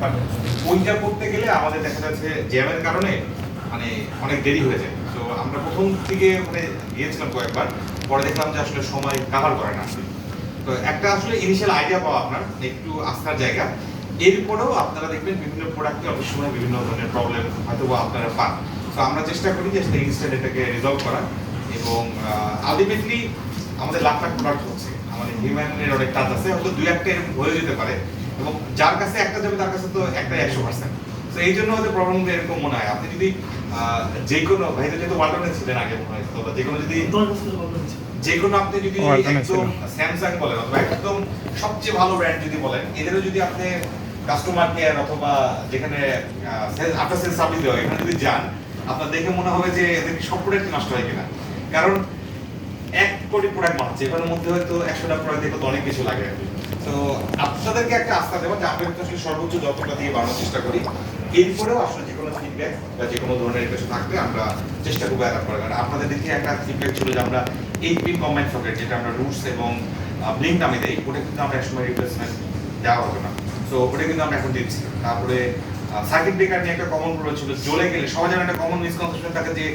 But ওইটা করতে গেলে আমাদের দেখা যাচ্ছে জ্যামের কারণে মানে অনেক দেরি হয়ে যায়। তো আমরা প্রথম থেকে মানে গিয়েছিলাম কয়েকবার, পরে দেখলাম যে আসলে সময় কাভার করে না। তো একটা আসলে ইনিশিয়াল আইডিয়া পাওয়া আপনার একটু আস্থার জায়গা। এরপরেও আপনারা দেখবেন বিভিন্ন প্রোডাক্টে অনেক সময় বিভিন্ন ধরনের প্রবলেম হয়তো আপনারা পান। তো আমরা চেষ্টা করি যে আসলে ইনস্ট্যান্ট এটাকে রিজলভ করা, এবং আলটিমেটলি আমাদের লাখ লাখ প্রোডাক্ট হচ্ছে, আমাদের হিউম্যানের অনেক কাজ আছে, হয়তো দুই একটা এরকম হয়ে যেতে পারে, এবং যার কাছে একটা যাবে তার কাছে তো একটা 100%। তো এই জন্য হয়তো প্রবলেমটা এরকম মনে হয়। আপনি যদি যে কোনো ভাই তো যেহেতু ওয়ালটনে ছিলেন আগে মনে হয়, তো যে কোনো যদি যে কোনো আপনি যদি একদম স্যামসাং বলেন অথবা একদম সবচেয়ে ভালো ব্র্যান্ড যদি বলেন, এদেরও যদি আপনি কাস্টমার কেয়ার অথবা যেখানে আফটার সেল সার্ভিস দেওয়া এখানে যদি যান, আপনার দেখে মনে হবে যে এদের সব প্রোডাক্ট নষ্ট হয় কিনা। কারণ 1 কোটি প্রোডাক্ট বানাচ্ছে, এটার মধ্যে হয়তো 100টা প্রোডাক্ট দেখে তো অনেক কিছু লাগে। তো আপনাদেরকে একটা আস্থা দেবো যে আমরা আসলে সর্বোচ্চ যতটা দিয়ে বানানোর চেষ্টা করি। এরপরেও আসলে যে কোনো ফিডব্যাক বা যে কোনো ধরনের কিছু থাকলে আমরা চেষ্টা করবো অ্যাডাপ্ট করার। কারণ আপনাদের দিকে একটা ফিডব্যাক ছিল যে আমরা 8 পিন কম্বাইন্ড সকেট, যেটা আমরা রুটস এবং ব্লিঙ্ক নামে দেই, ওটা কিন্তু আমরা একসময় রিপ্লেসমেন্ট দেওয়া হতো না। সো ওটা কিন্তু আমরা এখন দিচ্ছি। তারপরে সার্কিট ব্রেকার নিয়ে একটা কমন প্রবলেম ছিল, জ্বলে গেলে সবাই যেন একটা কমন মিসকনসেপশন থাকে যে